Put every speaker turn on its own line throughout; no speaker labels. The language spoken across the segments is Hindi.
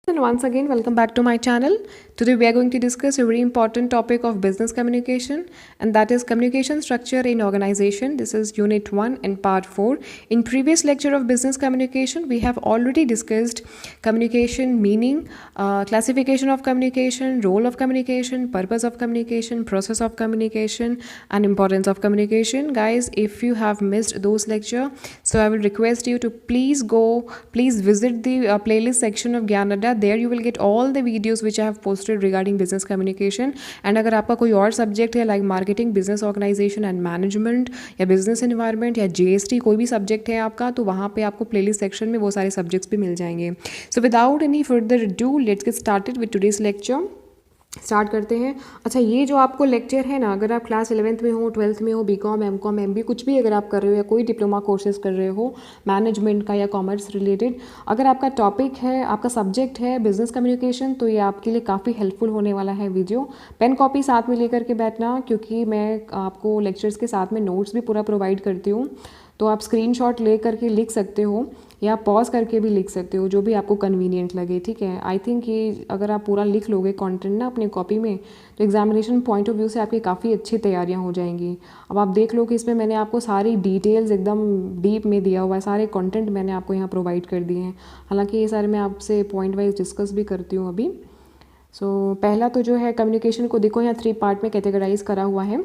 And once again, welcome back to my channel. Today we are going to discuss a very important topic of business communication, and that is communication structure in organization. This is unit 1 and part 4. In previous lecture of business communication, we have already discussed communication meaning, classification of communication, role of communication, purpose of communication, process of communication, and importance of communication. Guys, if you have missed those lecture, so I will request you to please visit the playlist section of Gyanada. There you will get all the videos which I have posted regarding business communication. And अगर आपका कोई और सब्जेक्ट है like marketing, business organisation and management, या बिजनेस एनवायरनमेंट, या जीएसटी, कोई भी सब्जेक्ट है आपका, तो वहाँ पे आपको प्लेलिस्ट सेक्शन में वो सारे सब्जेक्ट्स भी मिल जाएंगे. So without any further do let's get started with today's lecture. Start करते हैं. अच्छा, ये जो आपको लेक्चर है ना, अगर आप क्लास 11th में हो, 12th में हो, बीकॉम, एमकॉम, एमबी कुछ भी अगर आप कर रहे हो, या कोई डिप्लोमा कोर्सेज कर रहे हो मैनेजमेंट का या कॉमर्स रिलेटेड, अगर आपका टॉपिक है, आपका सब्जेक्ट है बिजनेस कम्युनिकेशन, तो ये आपके लिए काफ़ी हेल्पफुल होने वाला है वीडियो. पेन कॉपी साथ में लेकर के बैठना, क्योंकि मैं आपको लेक्चर्स के साथ में नोट्स भी पूरा प्रोवाइड करती हूँ. तो आप स्क्रीनशॉट ले करके लिख सकते हो, या पॉज करके भी लिख सकते हो, जो भी आपको कन्वीनियंट लगे. ठीक है, आई थिंक ये अगर आप पूरा लिख लोगे कंटेंट ना अपनी कॉपी में, तो एग्जामिनेशन पॉइंट ऑफ व्यू से आपकी काफ़ी अच्छी तैयारियां हो जाएंगी. अब आप देख लो कि इसमें मैंने आपको सारी डिटेल्स एकदम डीप में दिया हुआ है, सारे कंटेंट मैंने आपको यहाँ प्रोवाइड कर दिए हैं. हालांकि ये सारे मैं आपसे पॉइंट वाइज डिस्कस भी करती हूँ अभी. पहला तो जो है कम्युनिकेशन को देखो, यहाँ 3 पार्ट में कैटेगराइज करा हुआ है.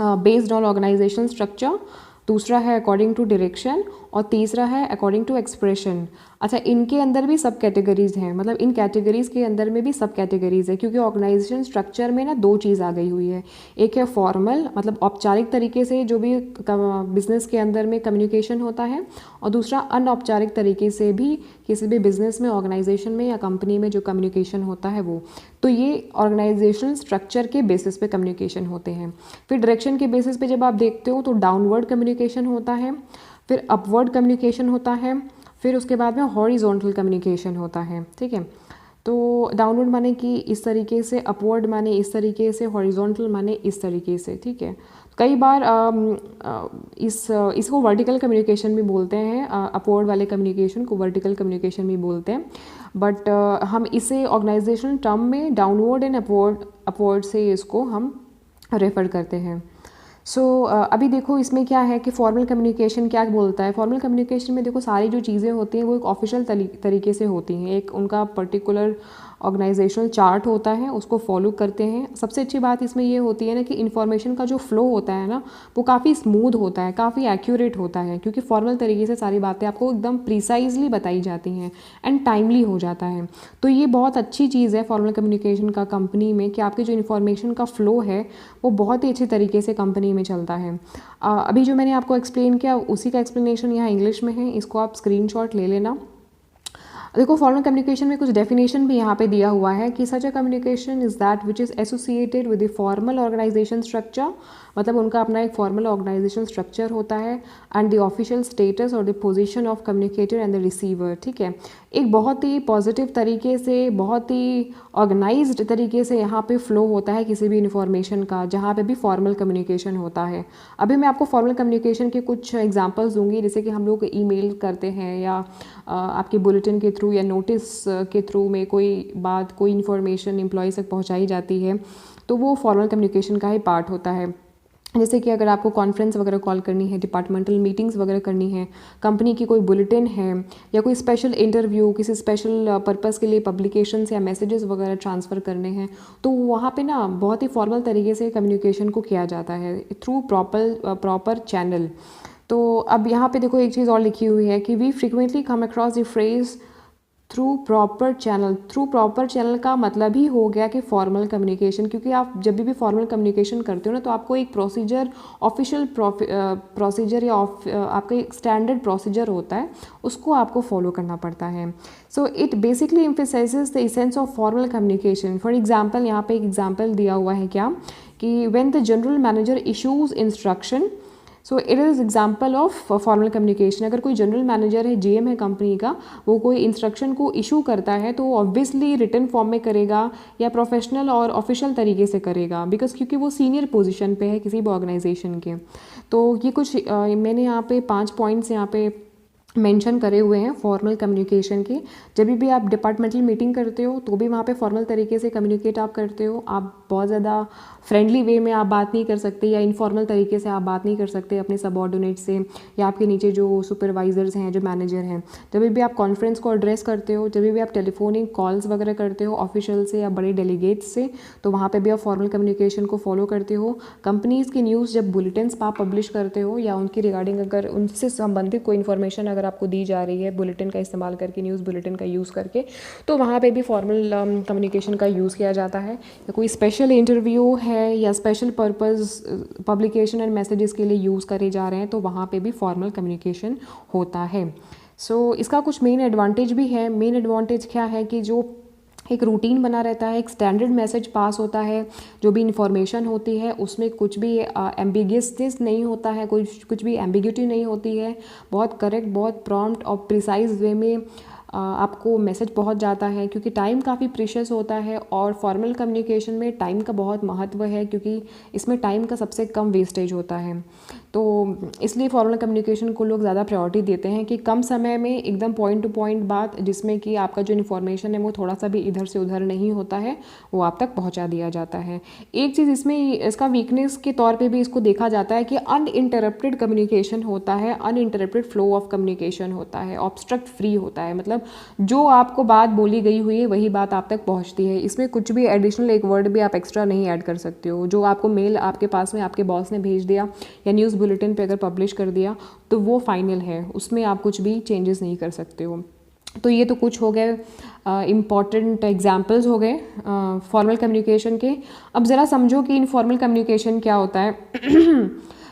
बेस्ड ऑन ऑर्गेनाइजेशन स्ट्रक्चर, दूसरा है अकॉर्डिंग टू डायरेक्शन, और तीसरा है अकॉर्डिंग टू एक्सप्रेशन. अच्छा, इनके अंदर भी सब कैटेगरीज हैं, मतलब इन कैटेगरीज के अंदर में भी सब कैटेगरीज है, क्योंकि ऑर्गेनाइजेशन स्ट्रक्चर में ना 2 चीज़ आ गई हुई है. एक है फॉर्मल, मतलब औपचारिक तरीके से जो भी बिजनेस के अंदर में कम्युनिकेशन होता है, और दूसरा अनौपचारिक तरीके से भी किसी भी बिजनेस में, ऑर्गेनाइजेशन में या कंपनी में जो कम्युनिकेशन होता है वो. तो ये ऑर्गेनाइजेशन स्ट्रक्चर के बेसिस पे कम्युनिकेशन होते हैं. फिर डायरेक्शन के बेसिस पे जब आप देखते हो तो डाउनवर्ड कम्युनिकेशन होता है, फिर अपवर्ड कम्युनिकेशन होता है, फिर उसके बाद में हॉरिजॉन्टल कम्युनिकेशन होता है. ठीक है, तो डाउनवर्ड माने कि इस तरीके से, अपवर्ड माने इस तरीके से, हॉरिजॉन्टल माने इस तरीके से. ठीक है, कई बार इसको वर्टिकल कम्युनिकेशन भी बोलते हैं, अपवर्ड वाले कम्युनिकेशन को वर्टिकल कम्युनिकेशन भी बोलते हैं. बट हम इसे ऑर्गेनाइजेशनल टर्म में डाउनवर्ड एंड अपवर्ड से इसको हम रेफर करते हैं. अभी देखो इसमें क्या है कि फॉर्मल कम्युनिकेशन क्या बोलता है. फॉर्मल कम्युनिकेशन में देखो सारी जो चीज़ें होती हैं वो एक ऑफिशियल तरीके से होती हैं. एक उनका पर्टिकुलर ऑर्गेनाइजेशनल चार्ट होता है, उसको फॉलो करते हैं. सबसे अच्छी बात इसमें ये होती है ना कि इन्फॉर्मेशन का जो फ्लो होता है ना, वो काफ़ी स्मूथ होता है, काफ़ी एक्यूरेट होता है, क्योंकि फॉर्मल तरीके से सारी बातें आपको एकदम प्रिसाइजली बताई जाती हैं एंड टाइमली हो जाता है. तो ये बहुत अच्छी चीज़ है फॉर्मल कम्युनिकेशन का कंपनी में, कि आपके जो इन्फॉर्मेशन का फ्लो है वो बहुत ही अच्छी तरीके से कंपनी में चलता है. अभी जो मैंने आपको एक्सप्लेन किया उसी का एक्सप्लेनेशन यहाँ इंग्लिश में है, इसको आप स्क्रीनशॉट ले लेना. देखो, फॉर्मल कम्युनिकेशन में कुछ डेफिनेशन भी यहाँ पे दिया हुआ है कि such a communication is that which is associated with the formal organisation structure, मतलब उनका अपना एक फॉर्मल ऑर्गेनाइजेशन स्ट्रक्चर होता है, एंड द ऑफिशियल स्टेटस और the position of communicator and the receiver. ठीक है, एक बहुत ही पॉजिटिव तरीके से, बहुत ही ऑर्गेनाइज्ड तरीके से यहाँ पे फ्लो होता है किसी भी इन्फॉर्मेशन का, जहाँ पे भी फॉर्मल कम्युनिकेशन होता है. अभी मैं आपको फॉर्मल कम्युनिकेशन के कुछ एग्जांपल्स दूंगी, जैसे कि हम लोग ईमेल करते हैं, या आपके बुलेटिन के थ्रू या नोटिस के थ्रू में कोई बात, कोई इन्फॉर्मेशन एम्प्लॉय तक पहुँचाई जाती है, तो वो फॉर्मल कम्युनिकेशन का ही पार्ट होता है. जैसे कि अगर आपको कॉन्फ्रेंस वगैरह कॉल करनी है, डिपार्टमेंटल मीटिंग्स वगैरह करनी है, कंपनी की कोई बुलेटिन है, या कोई स्पेशल इंटरव्यू, किसी स्पेशल पर्पस के लिए पब्लिकेशंस या मैसेजेस वगैरह ट्रांसफ़र करने हैं, तो वहाँ पे ना बहुत ही फॉर्मल तरीके से कम्युनिकेशन को किया जाता है थ्रू प्रॉपर चैनल. तो अब यहाँ पे देखो एक चीज़ और लिखी हुई है कि we frequently come across the phrase through proper channel. Through proper channel का मतलब ही हो गया कि फॉर्मल कम्युनिकेशन, क्योंकि आप जब भी फॉर्मल कम्युनिकेशन करते हो ना, तो आपको एक प्रोसीजर, ऑफिशियल प्रोसीजर, या आपका एक स्टैंडर्ड प्रोसीजर होता है, उसको आपको फॉलो करना पड़ता है. So it basically emphasises the essence of formal communication. For example, यहाँ पे एक एग्जाम्पल दिया हुआ है क्या, कि when the general manager issues instruction, so it is example of formal communication. अगर कोई जनरल मैनेजर है, जीएम है कंपनी का, वो कोई इंस्ट्रक्शन को इशू करता है, तो ऑब्वियसली रिटन फॉर्म में करेगा या प्रोफेशनल और ऑफिशियल तरीके से करेगा, बिकॉज क्योंकि वो सीनियर पोजीशन पे है किसी भी ऑर्गेनाइजेशन के. तो ये कुछ मैंने यहाँ पे 5 पॉइंट्स यहाँ पे मेंशन करे हुए हैं फॉर्मल कम्युनिकेशन के। जब भी आप डिपार्टमेंटल मीटिंग करते हो तो भी वहाँ पे फॉर्मल तरीके से कम्युनिकेट आप करते हो। आप बहुत ज़्यादा फ्रेंडली वे में आप बात नहीं कर सकते या इनफॉर्मल तरीके से आप बात नहीं कर सकते अपने सबऑर्डिनेट से या आपके नीचे जो सुपरवाइजर्स हैं, जो मैनेजर हैं। जब भी आप कॉन्फ्रेंस को एड्रेस करते हो, जब भी आप टेलीफोनिक कॉल्स वगैरह करते हो ऑफिशियल से या बड़े डेलीगेट्स से, तो वहाँ पर भी आप फॉर्मल कम्युनिकेशन को फॉलो करते हो। कंपनीज़ की न्यूज़ जब बुलेटिन्स आप पब्लिश करते हो या उनकी रिगार्डिंग अगर उनसे संबंधित कोई इन्फॉर्मेशन अगर आपको दी जा रही है बुलेटिन का इस्तेमाल करके, न्यूज़ बुलेटिन का यूज़ करके, तो वहाँ पे भी फॉर्मल कम्युनिकेशन का यूज़ किया जाता है। या कोई स्पेशल इंटरव्यू है या special purpose publication and messages के लिए यूज़ करे जा रहे हैं, तो वहाँ पे भी फॉर्मल कम्युनिकेशन होता है। सो इसका कुछ मेन एडवांटेज भी है। मेन एडवांटेज क्या है कि जो एक रूटीन बना रहता है, एक स्टैंडर्ड मैसेज पास होता है, जो भी इन्फॉर्मेशन होती है उसमें कुछ भी एम्बिगियसनेस नहीं होता है, कुछ भी एम्बिग्यूटी नहीं होती है। बहुत करेक्ट, बहुत प्रॉम्प्ट और प्रिसाइज वे में आपको मैसेज पहुंच जाता है, क्योंकि टाइम काफ़ी प्रीशियस होता है और फॉर्मल कम्युनिकेशन में टाइम का बहुत महत्व है, क्योंकि इसमें टाइम का सबसे कम वेस्टेज होता है। तो इसलिए फॉर्मल कम्युनिकेशन को लोग ज़्यादा प्रायोरिटी देते हैं कि कम समय में एकदम पॉइंट टू पॉइंट बात, जिसमें कि आपका जो इन्फॉर्मेशन है वो थोड़ा सा भी इधर से उधर नहीं होता है, वो आप तक पहुंचा दिया जाता है। एक चीज़ इसमें इसका वीकनेस के तौर पे भी इसको देखा जाता है कि अनइंटरप्टेड कम्युनिकेशन होता है, अनइंटरप्टेड फ्लो ऑफ कम्युनिकेशन होता है, ऑब्स्ट्रक्ट फ्री होता है। मतलब जो आपको बात बोली गई हुई है वही बात आप तक पहुँचती है। इसमें कुछ भी एडिशनल एक वर्ड भी आप एक्स्ट्रा नहीं ऐड कर सकते हो। जो आपको मेल आपके पास में आपके बॉस ने भेज दिया या न्यूज़ बुलेटिन पे अगर पब्लिश कर दिया तो वो फाइनल है, उसमें आप कुछ भी चेंजेस नहीं कर सकते हो। तो ये तो कुछ हो गए इम्पॉर्टेंट एग्जाम्पल्स हो गए फॉर्मल कम्युनिकेशन के। अब ज़रा समझो कि इनफॉर्मल कम्युनिकेशन क्या होता है।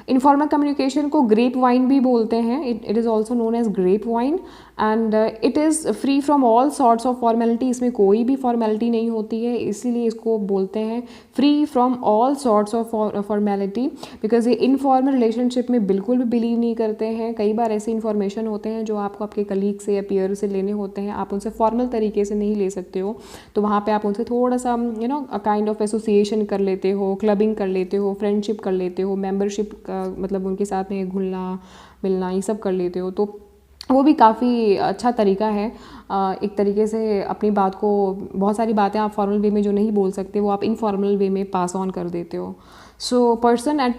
इनफॉर्मल कम्युनिकेशन को ग्रेप वाइन भी बोलते हैं। It is also known as grapevine and it is free from all sorts of formality. इसमें कोई भी फॉर्मेलिटी नहीं होती है, इसीलिए इसको बोलते हैं free from all sorts of formality, because ये इनफॉर्मल रिलेशनशिप में बिल्कुल भी बिलीव नहीं करते हैं। कई बार ऐसे इन्फॉर्मेशन होते हैं जो आपको आपके कलीग से या पीयर से लेने होते हैं, आप उनसे फॉर्मल तरीके से नहीं ले सकते हो, तो वहाँ पे आप उनसे थोड़ा सा काइंड ऑफ एसोसिएशन कर लेते हो, क्लबिंग कर लेते हो, फ्रेंडशिप कर लेते हो, मेंबरशिप का मतलब उनके साथ में घुलना मिलना ये सब कर लेते हो, तो वो भी काफ़ी अच्छा तरीका है। एक तरीके से अपनी बात को, बहुत सारी बातें आप फॉर्मल वे में जो नहीं बोल सकते वो आप इनफॉर्मल वे में पास ऑन कर देते हो। So person at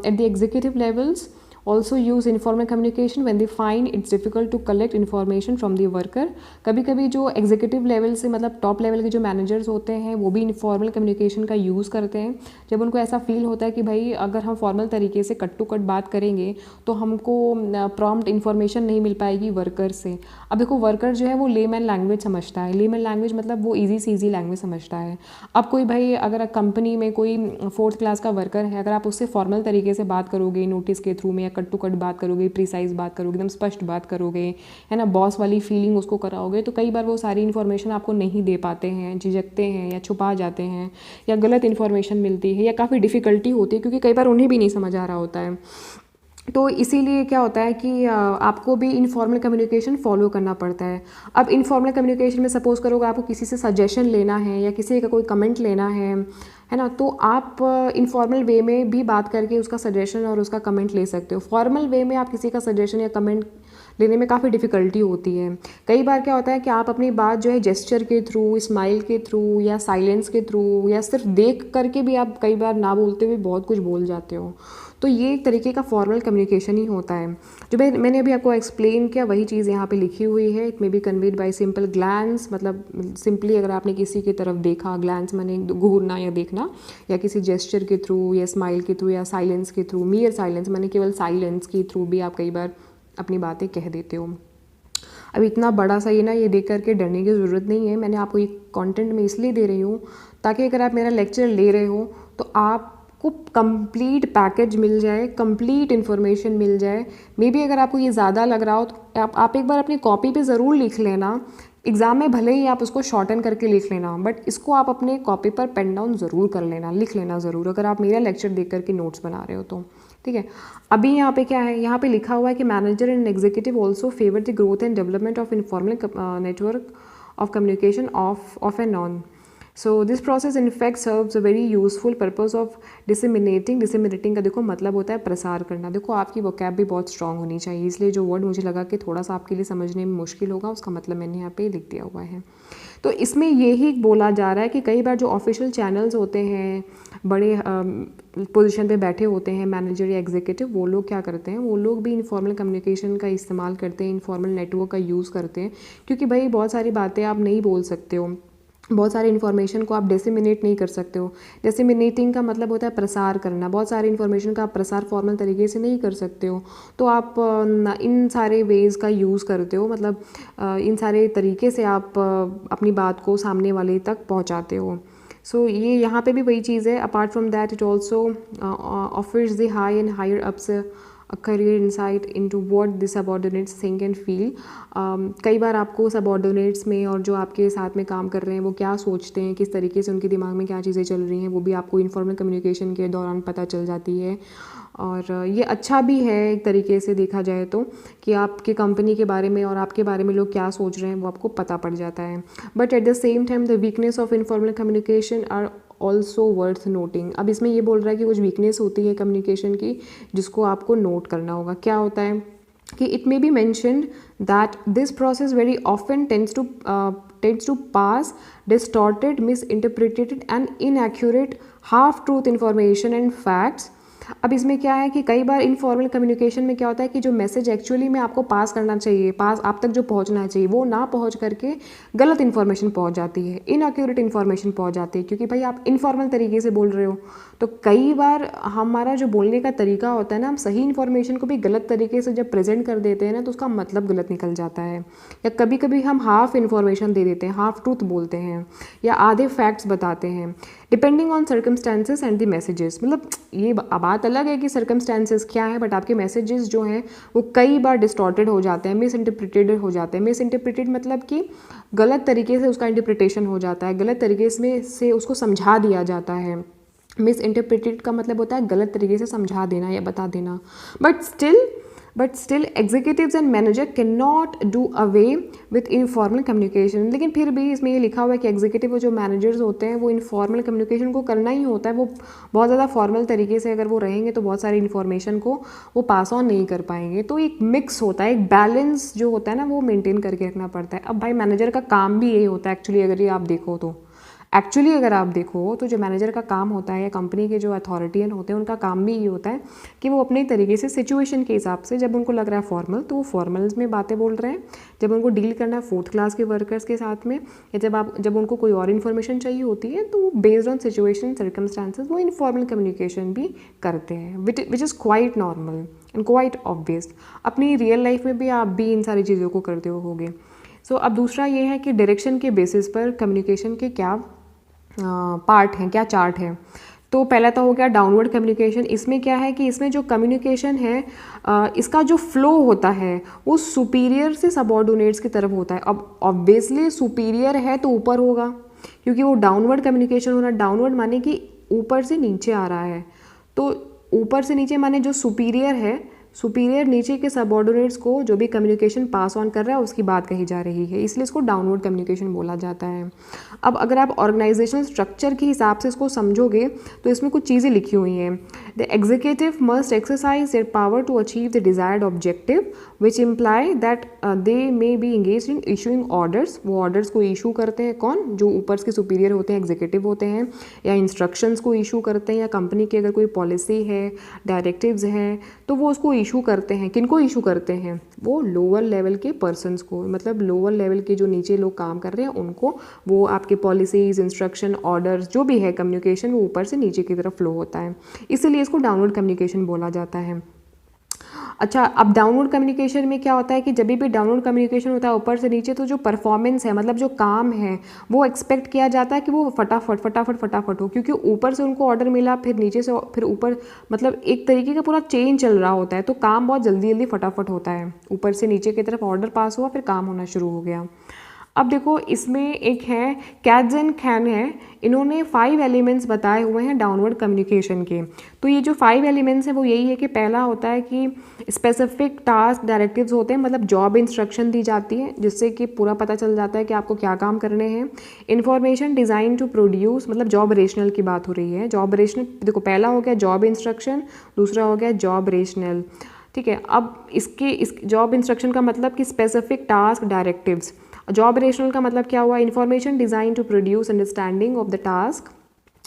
the executive levels also use informal communication when they find it's difficult to collect information from the worker। कभी कभी जो एग्जीक्यूटिव लेवल से मतलब टॉप लेवल के जो मैनेजर्स होते हैं वो भी इनफॉर्मल कम्युनिकेशन का यूज़ करते हैं, जब उनको ऐसा फील होता है कि भाई अगर हम फॉर्मल तरीके से कट टू कट बात करेंगे तो हमको प्रॉम्प्ट इन्फॉर्मेशन नहीं मिल पाएगी वर्कर से। अब देखो वर्कर जो है वो लेमैन लैंग्वेज समझता है, लेमैन लैंग्वेज मतलब वो ईजी से ईजी लैंग्वेज समझता है। अब कोई भाई अगर कंपनी में कोई 4th क्लास का वर्कर है, अगर आप उससे फॉर्मल तरीके से बात करोगे, नोटिस के थ्रू में कट टू कट बात करोगे, प्रिसाइज बात करोगे, एकदम स्पष्ट बात करोगे, है ना, बॉस वाली फीलिंग उसको कराओगे, तो कई बार वो सारी इन्फॉर्मेशन आपको नहीं दे पाते हैं, झिझकते हैं या छुपा जाते हैं या गलत इन्फॉर्मेशन मिलती है या काफ़ी डिफ़िकल्टी होती है, क्योंकि कई बार उन्हें भी नहीं समझ आ रहा होता है। तो इसीलिए क्या होता है कि आपको भी इनफॉर्मल कम्युनिकेशन फॉलो करना पड़ता है। अब इनफॉर्मल कम्युनिकेशन में सपोज़ करोगे आपको किसी से सजेशन लेना है या किसी का कोई कमेंट लेना है ना, तो आप इनफॉर्मल वे में भी बात करके उसका सजेशन और उसका कमेंट ले सकते हो। फॉर्मल वे में आप किसी का सजेशन या कमेंट लेने में काफ़ी डिफ़िकल्टी होती है। कई बार क्या होता है कि आप अपनी बात जो है जेस्चर के थ्रू, स्माइल के थ्रू या साइलेंस के थ्रू या सिर्फ देख करके भी आप कई बार ना बोलते हुए बहुत कुछ बोल जाते हो। तो ये एक तरीके का फॉर्मल कम्युनिकेशन ही होता है। जो मैंने अभी आपको एक्सप्लेन किया वही चीज़ यहाँ पे लिखी हुई है। It may be conveyed by simple glance, मतलब सिंपली अगर आपने किसी की तरफ देखा, ग्लैंस माने घूरना या देखना, या किसी जेस्चर के थ्रू या स्माइल के थ्रू या साइलेंस के थ्रू, मियर साइलेंस माने केवल साइलेंस के थ्रू भी आप कई बार अपनी बातें कह देते हो। अब इतना बड़ा सा ये देख करके डरने की ज़रूरत नहीं है। मैंने आपको ये कंटेंट में इसलिए दे रही हूँ ताकि अगर आप मेरा लेक्चर ले रहे हो तो आपको कंप्लीट पैकेज मिल जाए, कंप्लीट इन्फॉर्मेशन मिल जाए। मे बी अगर आपको ये ज़्यादा लग रहा हो तो आप एक बार अपनी कॉपी पे ज़रूर लिख लेना। एग्ज़ाम में भले ही आप उसको शॉर्टन करके लिख लेना, बट इसको आप अपने कॉपी पर पेन डाउन ज़रूर कर लेना, लिख लेना ज़रूर, अगर आप मेरा लेक्चर देख करके नोट्स बना रहे हो तो। ठीक है, अभी यहाँ पे क्या है, यहाँ पे लिखा हुआ है कि manager and executive also favour the growth and development of informal network of communication of and on. So this process in fact serves a very useful purpose of disseminating का देखो मतलब होता है प्रसार करना। देखो आपकी वोकैब भी बहुत स्ट्रांग होनी चाहिए, इसलिए जो वर्ड मुझे लगा कि थोड़ा सा आपके लिए समझने में मुश्किल होगा, उसका मतलब मैंने यहाँ पे लिख दिया हुआ है। तो इसमें यही बोला जा रहा है कि कई बार जो ऑफिशियल चैनल्स होते हैं, बड़े पोजीशन पे बैठे होते हैं मैनेजर या एग्जीक्यूटिव, वो लोग क्या करते हैं, वो लोग भी इनफॉर्मल कम्युनिकेशन का इस्तेमाल करते हैं, इनफॉर्मल नेटवर्क का यूज़ करते हैं, क्योंकि भाई बहुत सारी बातें आप नहीं बोल सकते हो, बहुत सारी इन्फॉर्मेशन को आप डिसमिनेट नहीं कर सकते हो। डिसमिनेटिंग का मतलब होता है प्रसार करना, बहुत सारी इन्फॉर्मेशन का आप प्रसार फॉर्मल तरीके से नहीं कर सकते हो, तो आप इन सारे वेज़ का यूज़ करते हो, मतलब इन सारे तरीके से आप अपनी बात को सामने वाले तक पहुंचाते हो। सो ये यहाँ पे भी वही चीज़ है। Apart from that it also offers the high and higher ups a career insight into what the subordinates think and feel। कई बार आपको सबॉर्डिनेट्स में और जो आपके साथ में काम कर रहे हैं वो क्या सोचते हैं, किस तरीके से उनके दिमाग में क्या चीज़ें चल रही हैं, वो भी आपको इनफॉर्मल कम्युनिकेशन के दौरान पता चल जाती है। और ये अच्छा भी है एक तरीके से देखा जाए तो, कि आपकी कंपनी के बारे में और आपके बारे में लोग क्या सोच रहे हैं वो आपको पता पड़ जाता है। But at the same time the weakness of informal communication are also worth noting. अब इसमें ये बोल रहा है कि कुछ वीकनेस होती है कम्युनिकेशन की जिसको आपको नोट करना होगा। क्या होता है कि it may be mentioned that this process very often tends to pass distorted, misinterpreted and inaccurate half truth information and facts. अब इसमें क्या है कि कई बार इनफॉर्मल कम्युनिकेशन में क्या होता है कि जो मैसेज एक्चुअली में आपको पास करना चाहिए, पास आप तक जो पहुंचना चाहिए, वो ना पहुंच करके गलत इन्फॉर्मेशन पहुंच जाती है, इनएक्यूरेट इन्फॉर्मेशन पहुंच जाती है, क्योंकि भाई आप इनफॉर्मल तरीके से बोल रहे हो। तो कई बार हमारा जो बोलने का तरीका होता है ना, हम सही इन्फॉर्मेशन को भी गलत तरीके से जब प्रेजेंट कर देते हैं ना, तो उसका मतलब गलत निकल जाता है। या कभी कभी हम हाफ इन्फॉर्मेशन दे देते हैं, हाफ ट्रूथ बोलते हैं या आधे फैक्ट्स बताते हैं, depending on circumstances and the messages. मतलब ये बात अलग है कि सर्कमस्टांसेस क्या है, बट आपके मैसेजेस जो हैं वो कई बार डिस्टॉर्टेड हो जाते हैं, मिस इंटरप्रिटेड हो जाते हैं। मिस इंटरप्रिटेड मतलब कि गलत तरीके से उसका इंटरप्रिटेशन हो जाता है, गलत तरीके से उसको समझा दिया जाता है। मिस इंटरप्रिटेड का मतलब होता है गलत तरीके से समझा देना या बता देना। But still executives and manager can not do away with informal communication. लेकिन फिर भी इसमें ये लिखा हुआ है कि एग्जीक्यूटिव और जो मैनेजर्स होते हैं वो इनफॉर्मल कम्युनिकेशन को करना ही होता है। वो बहुत ज़्यादा फॉर्मल तरीके से अगर वो रहेंगे तो बहुत सारी इन्फॉर्मेशन को वो पास ऑन नहीं कर पाएंगे। तो एक मिक्स होता है, एक बैलेंस जो होता है ना वो मेंटेन करके रखना पड़ता है। अब भाई मैनेजर का काम भी यही होता है एक्चुअली, अगर ये आप देखो तो अगर आप देखो तो जो मैनेजर का काम होता है या कंपनी के जो अथॉरिटियन होते हैं उनका काम भी ये होता है कि वो अपने तरीके से सिचुएशन के हिसाब से, जब उनको लग रहा है फॉर्मल तो वो फॉर्मल्स में बातें बोल रहे हैं, जब उनको डील करना है फोर्थ क्लास के वर्कर्स के साथ में, या जब उनको कोई और इन्फॉर्मेशन चाहिए होती है तो बेस्ड ऑन सिचुएशन सर्कमस्टांसेस वो इनफॉर्मल कम्युनिकेशन भी करते हैं, which is quite normal and quite obvious. अपनी रियल लाइफ में भी आप भी इन सारी चीज़ों को करते होगे। सो अब दूसरा ये है कि डायरेक्शन के बेसिस पर कम्युनिकेशन के क्या पार्ट हैं, क्या चार्ट हैं। तो पहला तो हो गया डाउनवर्ड कम्युनिकेशन। इसमें क्या है कि इसमें जो कम्युनिकेशन है इसका जो फ्लो होता है वो सुपीरियर से सबऑर्डिनेट्स की तरफ होता है। अब ऑब्वियसली सुपीरियर है तो ऊपर होगा, क्योंकि वो डाउनवर्ड कम्युनिकेशन होना, डाउनवर्ड माने कि ऊपर से नीचे आ रहा है, तो ऊपर से नीचे माने जो सुपीरियर है, सुपीरियर नीचे के सबऑर्डिनेट्स को जो भी कम्युनिकेशन पास ऑन कर रहा है उसकी बात कही जा रही है, इसलिए इसको डाउनवर्ड कम्युनिकेशन बोला जाता है। अब अगर आप ऑर्गेनाइजेशनल स्ट्रक्चर के हिसाब से इसको समझोगे तो इसमें कुछ चीज़ें लिखी हुई हैं। The executive must exercise their power to achieve the desired objective which imply that they may be engage in issuing orders. वो ऑर्डर्स को इशू करते हैं कौन, जो ऊपर के सुपीरियर होते हैं, एग्जीक्यूटिव होते हैं, या इंस्ट्रक्शंस को इशू करते हैं, या कंपनी की अगर कोई पॉलिसी है, डायरेक्टिव्स हैं तो वो उसको इशू करते हैं। किनको इशू करते हैं, वो लोअर लेवल के पर्सनस को, मतलब लोअर लेवल के जो नीचे लोग काम कर रहे हैं उनको। वो आपके पॉलिसीज, इंस्ट्रक्शन, ऑर्डर्स जो भी है कम्युनिकेशन वो ऊपर से नीचे की तरफ फ्लो होता है, इसीलिए इसको डाउनवर्ड कम्युनिकेशन बोला जाता है। अच्छा, अब डाउनवर्ड कम्युनिकेशन में क्या होता है कि जब भी डाउनवर्ड कम्युनिकेशन होता है ऊपर से नीचे, तो जो परफॉर्मेंस है, मतलब जो काम है, वो एक्सपेक्ट किया जाता है कि वो फटाफट हो, क्योंकि ऊपर से उनको ऑर्डर मिला, फिर नीचे से फिर ऊपर, मतलब एक तरीके का पूरा चेन चल रहा होता है, तो काम बहुत जल्दी फटाफट होता है। ऊपर से नीचे की तरफ ऑर्डर पास हुआ, फिर काम होना शुरू हो गया। अब देखो इसमें एक है कैट्स एंड खैन है, इन्होंने 5 एलिमेंट्स बताए हुए हैं डाउनवर्ड कम्युनिकेशन के। तो ये जो 5 एलिमेंट्स हैं वो यही है कि पहला होता है कि स्पेसिफिक टास्क डायरेक्टिव्स होते हैं, मतलब जॉब इंस्ट्रक्शन दी जाती है जिससे कि पूरा पता चल जाता है कि आपको क्या काम करने हैं। इन्फॉर्मेशन डिज़ाइन टू प्रोड्यूस, मतलब जॉब रेशनल की बात हो रही है। जॉब रेशनल देखो पहला हो गया जॉब इंस्ट्रक्शन, दूसरा हो गया जॉब रेशनल, ठीक है। अब इस जॉब इंस्ट्रक्शन का मतलब कि specific task directives, job rational का मतलब क्या हुआ, information design to produce understanding of the task.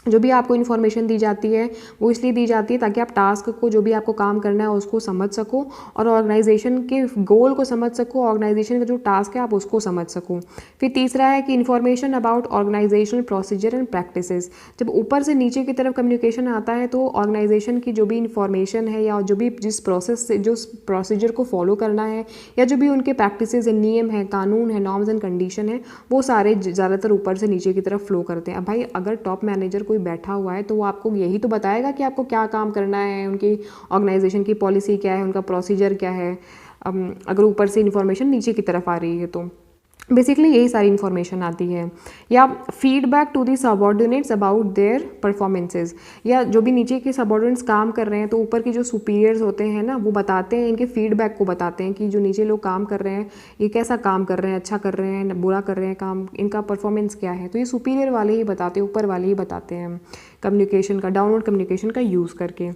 जो भी आपको इन्फॉर्मेशन दी जाती है वो इसलिए दी जाती है ताकि आप टास्क को, जो भी आपको काम करना है उसको समझ सको और ऑर्गेनाइजेशन के गोल को समझ सको, ऑर्गेनाइजेशन का जो टास्क है आप उसको समझ सको। फिर तीसरा है कि information about organisational procedure and practices. जब ऊपर से नीचे की तरफ कम्युनिकेशन आता है तो ऑर्गेनाइजेशन की जो भी इन्फॉर्मेशन है या जो भी जिस प्रोसेस से जो प्रोसीजर को फॉलो करना है या जो भी उनके प्रैक्टिसेस है, नियम है, कानून है, नॉर्म्स एंड कंडीशन है, वो सारे ज़्यादातर ऊपर से नीचे की तरफ फ्लो करते हैं। अब भाई अगर टॉप मैनेजर कोई बैठा हुआ है तो वो आपको यही तो बताएगा कि आपको क्या काम करना है, उनकी ऑर्गेनाइजेशन की पॉलिसी क्या है, उनका प्रोसीजर क्या है, अगर ऊपर से इन्फॉर्मेशन नीचे की तरफ आ रही है तो बेसिकली यही सारी इन्फॉर्मेशन आती है। या feedback to the subordinates about their performances, या जो भी नीचे के सबऑर्डिनेट्स काम कर रहे हैं तो ऊपर के जो सुपीरियर्स होते हैं ना वो बताते हैं, इनके फीडबैक को बताते हैं कि जो नीचे लोग काम कर रहे हैं ये कैसा काम कर रहे हैं, अच्छा कर रहे हैं, बुरा कर रहे हैं काम, इनका परफॉर्मेंस क्या है। तो ये सुपीरियर वाले ही बताते हैं, ऊपर वाले ही बताते हैं कम्युनिकेशन का, डाउनवर्ड कम्युनिकेशन का यूज़ करके।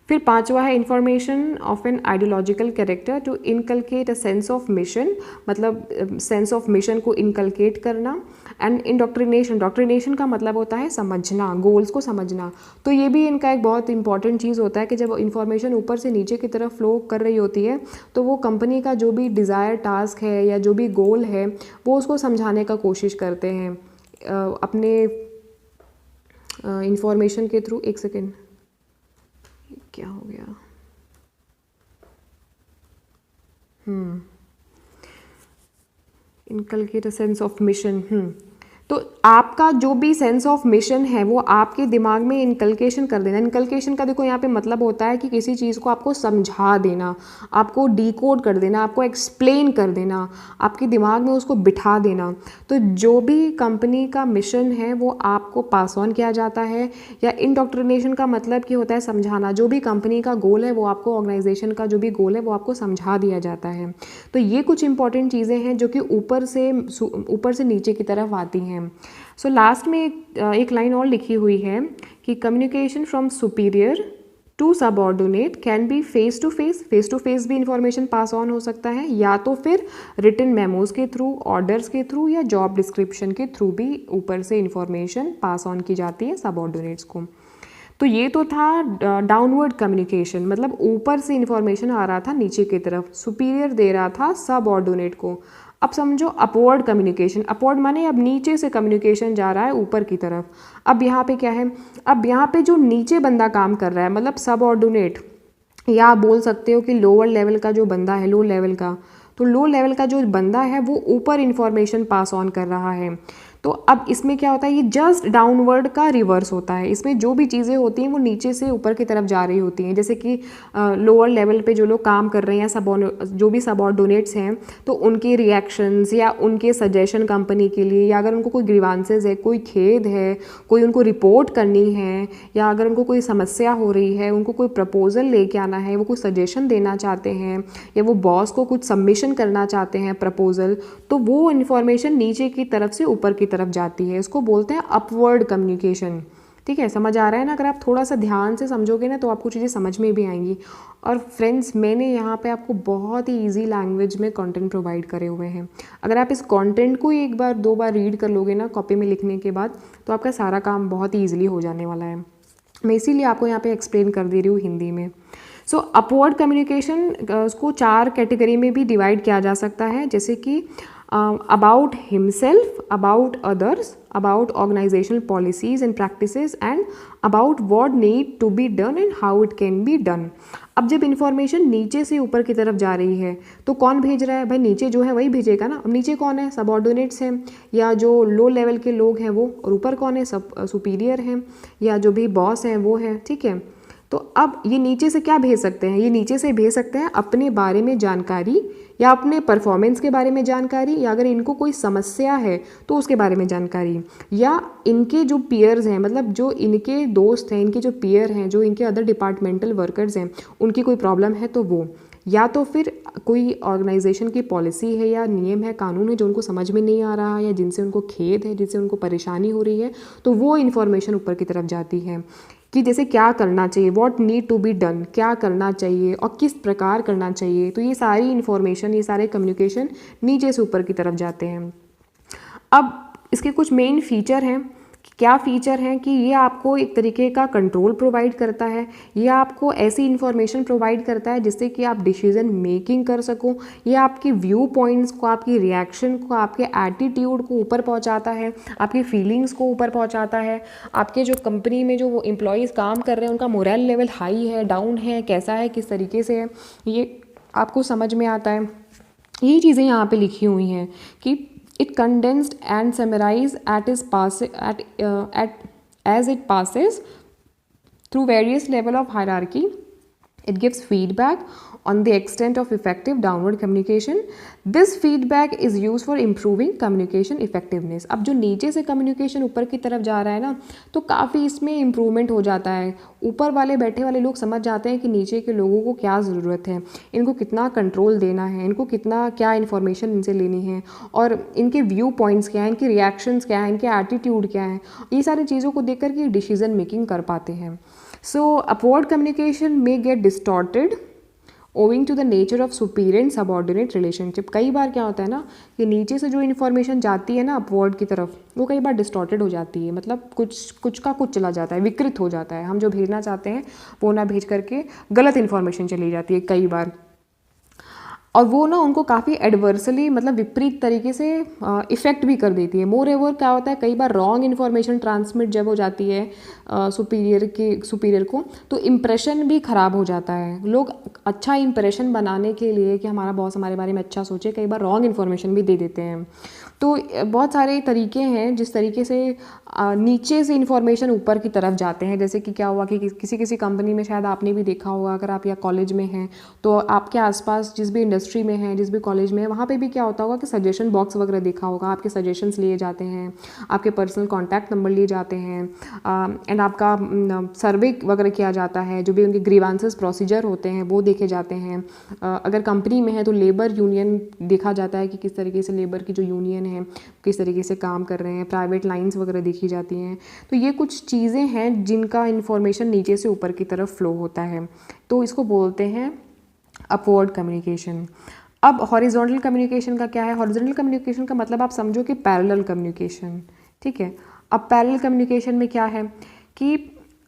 फिर पांचवा है information of an ideological character to inculcate a sense of mission, मतलब सेंस ऑफ मिशन को इनकलकेट करना। एंड इंडोक्ट्रिनेशन, डॉक्ट्रिनेशन का मतलब होता है समझना, गोल्स को समझना। तो ये भी इनका एक बहुत इंपॉर्टेंट चीज़ होता है कि जब इन्फॉर्मेशन ऊपर से नीचे की तरफ फ्लो कर रही होती है तो वो कंपनी का जो भी डिज़ायर टास्क है या जो भी गोल है वो उसको समझाने का कोशिश करते हैं अपने इंफॉर्मेशन के थ्रू। एक सेकेंड, क्या हो गया, inculcate a sense of mission. तो आपका जो भी सेंस ऑफ मिशन है वो आपके दिमाग में इनकलकेशन कर देना। इनकलकेशन का देखो यहाँ पे मतलब होता है कि किसी चीज़ को आपको समझा देना, आपको डिकोड कर देना, आपको एक्सप्लेन कर देना, आपके दिमाग में उसको बिठा देना। तो जो भी कंपनी का मिशन है वो आपको पास ऑन किया जाता है। या इंडोक्ट्रिनेशन का मतलब कि होता है समझाना, जो भी कंपनी का गोल है वो आपको, ऑर्गेनाइजेशन का जो भी गोल है वो आपको समझा दिया जाता है। तो ये कुछ इंपॉर्टेंट चीज़ें हैं जो कि ऊपर से नीचे की तरफ आती हैं। सो लास्ट में एक लाइन और लिखी हुई है कि communication from superior to subordinate can be face to face भी इंफॉर्मेशन पास ऑन हो सकता है, या तो फिर रिटन मेमोज के थ्रू, ऑर्डर्स के थ्रू या जॉब डिस्क्रिप्शन के थ्रू भी ऊपर से इंफॉर्मेशन पास ऑन की जाती है सबऑर्डिनेट्स को। तो ये तो था डाउनवर्ड कम्युनिकेशन, मतलब ऊपर से इंफॉर्मेशन आ रहा था नीचे की तरफ, सुपीरियर दे रहा था सबऑर्डिनेट को। अब समझो अपवर्ड कम्युनिकेशन, अपवर्ड माने अब नीचे से कम्युनिकेशन जा रहा है ऊपर की तरफ। अब यहाँ पे क्या है, अब यहाँ पे जो नीचे बंदा काम कर रहा है मतलब सबऑर्डिनेट, या आप बोल सकते हो कि लोअर लेवल का जो बंदा है, लो लेवल का, तो लो लेवल का जो बंदा है वो ऊपर इन्फॉर्मेशन पास ऑन कर रहा है। तो अब इसमें क्या होता है, ये जस्ट डाउनवर्ड का रिवर्स होता है। इसमें जो भी चीज़ें होती हैं वो नीचे से ऊपर की तरफ जा रही होती हैं। जैसे कि लोअर लेवल पे जो लोग काम कर रहे हैं, जो भी सबऑर्डिनेट्स हैं, तो उनके रिएक्शंस या उनके सजेशन कंपनी के लिए, या अगर उनको कोई ग्रीवांसेस है, कोई खेद है, कोई उनको रिपोर्ट करनी है, या अगर उनको कोई समस्या हो रही है, उनको कोई प्रपोजल लेके आना है, वो कोई सजेशन देना चाहते हैं, या वो बॉस को कुछ सबमिशन करना चाहते हैं प्रपोजल, तो वो इन्फॉर्मेशन नीचे की तरफ से ऊपर की तरफ जाती है। इसको बोलते हैं अपवर्ड कम्युनिकेशन। ठीक है, समझ आ रहा है ना? अगर आप थोड़ा सा ध्यान से समझोगे ना तो आपको चीज़ें समझ में भी आएंगी। और फ्रेंड्स, मैंने यहाँ पे आपको बहुत ही इजी लैंग्वेज में कंटेंट प्रोवाइड करे हुए हैं। अगर आप इस कंटेंट को एक बार दो बार रीड कर लोगे ना कॉपी में लिखने के बाद, तो आपका सारा काम बहुत ही ईजिली हो जाने वाला है। मैं इसीलिए आपको यहाँ पे एक्सप्लेन कर दे रही हूँ हिंदी में। सो अपवर्ड कम्युनिकेशन उसको 4 कैटेगरी में भी डिवाइड किया जा सकता है, जैसे कि about himself, about others, about organizational policies and practices, and about what need to be done and how it can be done। अब जब इन्फॉर्मेशन नीचे से ऊपर की तरफ जा रही है तो कौन भेज रहा है? भाई नीचे जो है वही भेजेगा ना। अब नीचे कौन है? सबऑर्डिनेट्स हैं, या जो लो लेवल के लोग हैं वो, और ऊपर कौन है? सब सुपीरियर हैं, या जो भी बॉस हैं वो है। ठीक है, तो अब ये नीचे से क्या भेज सकते हैं, ये नीचे से भेज सकते हैं अपने बारे में जानकारी, या अपने परफॉर्मेंस के बारे में जानकारी, या अगर इनको कोई समस्या है तो उसके बारे में जानकारी, या इनके जो पीयर्स हैं, मतलब जो इनके दोस्त हैं, इनके जो पीयर हैं, जो इनके अदर डिपार्टमेंटल वर्कर्स हैं, उनकी कोई प्रॉब्लम है तो वो, या तो फिर कोई ऑर्गेनाइजेशन की पॉलिसी है या नियम है, कानून है जो उनको समझ में नहीं आ रहा है, या जिनसे उनको खेद है, जिनसे उनको परेशानी हो रही है, तो वो इन्फॉर्मेशन ऊपर की तरफ जाती है कि जैसे क्या करना चाहिए, what need to be done, क्या करना चाहिए और किस प्रकार करना चाहिए। तो ये सारी इन्फॉर्मेशन, ये सारे कम्युनिकेशन नीचे से ऊपर की तरफ जाते हैं। अब इसके कुछ मेन फीचर हैं। क्या फ़ीचर हैं कि ये आपको एक तरीके का कंट्रोल प्रोवाइड करता है, ये आपको ऐसी इन्फॉर्मेशन प्रोवाइड करता है जिससे कि आप डिसीजन मेकिंग कर सको, ये आपके व्यू पॉइंट्स को, आपकी रिएक्शन को, आपके एटीट्यूड को ऊपर पहुंचाता है, आपकी फीलिंग्स को ऊपर पहुंचाता है, आपके जो कंपनी में जो वो एम्प्लॉयज़ काम कर रहे हैं उनका मोरल लेवल हाई है, डाउन है, कैसा है, किस तरीके से है, ये आपको समझ में आता है। ये चीज़ें यहाँ पे लिखी हुई हैं कि it condensed and summarized as it passes through various level of hierarchy. It gives feedback on the extent of effective downward communication. This feedback is used for improving communication effectiveness. अब जो नीचे से कम्युनिकेशन ऊपर की तरफ जा रहा है ना, तो काफ़ी इसमें इम्प्रूवमेंट हो जाता है। ऊपर वाले बैठे वाले लोग समझ जाते हैं कि नीचे के लोगों को क्या ज़रूरत है, इनको कितना कंट्रोल देना है, इनको कितना क्या इन्फॉर्मेशन इनसे लेनी है, और इनके व्यू पॉइंट्स क्या हैं, इनके रिएक्शंस क्या हैं, इनके एटीट्यूड क्या हैं। ये सारी चीज़ों को देख कर के डिसीजन मेकिंग कर पाते हैं। So upward communication may get distorted owing to the nature of superior and subordinate relationship. कई बार क्या होता है ना कि नीचे से जो इन्फॉर्मेशन जाती है ना अपवर्ड की तरफ, वो कई बार डिस्टॉर्टेड हो जाती है, मतलब कुछ का कुछ चला जाता है, विकृत हो जाता है। हम जो भेजना चाहते हैं वो ना भेज करके गलत इन्फॉर्मेशन चली जाती है कई बार, और वो ना उनको काफ़ी एडवर्सली, मतलब विपरीत तरीके से इफ़ेक्ट भी कर देती है। मोर एवर क्या होता है, कई बार रॉन्ग इन्फॉर्मेशन ट्रांसमिट जब हो जाती है सुपीरियर को, तो इम्प्रेशन भी ख़राब हो जाता है। लोग अच्छा इम्प्रेशन बनाने के लिए कि हमारा बॉस हमारे बारे में अच्छा सोचे, कई बार रॉन्ग इन्फॉर्मेशन भी दे देते हैं। तो बहुत सारे तरीके हैं जिस तरीके से नीचे से इन्फॉर्मेशन ऊपर की तरफ जाते हैं। जैसे कि क्या हुआ कि किसी कंपनी में, शायद आपने भी देखा होगा, अगर आप या कॉलेज में हैं तो आपके आसपास जिस भी इंडस्ट्री में है, जिस भी कॉलेज में है, वहाँ पे भी क्या होता होगा कि सजेशन बॉक्स वगैरह देखा होगा, आपके सजेशंस लिए जाते हैं, आपके पर्सनल कॉन्टैक्ट नंबर लिए जाते हैं, एंड आपका सर्वे वगैरह किया जाता है, जो भी उनके ग्रीवांसेस प्रोसीजर होते हैं वो देखे जाते हैं। अगर कंपनी में है तो लेबर यूनियन देखा जाता है कि किस तरीके से लेबर की जो यूनियन है किस तरीके से काम कर रहे हैं, प्राइवेट लाइंस वगैरह देखी जाती हैं। तो ये कुछ चीज़ें हैं जिनका इन्फॉर्मेशन नीचे से ऊपर की तरफ फ्लो होता है, तो इसको बोलते हैं अपवर्ड कम्युनिकेशन। अब हॉरिजॉन्टल कम्युनिकेशन का क्या है? हॉरिजॉन्टल कम्युनिकेशन का मतलब आप समझो कि पैरेलल कम्युनिकेशन, ठीक है। अब पैरेलल कम्युनिकेशन में क्या है कि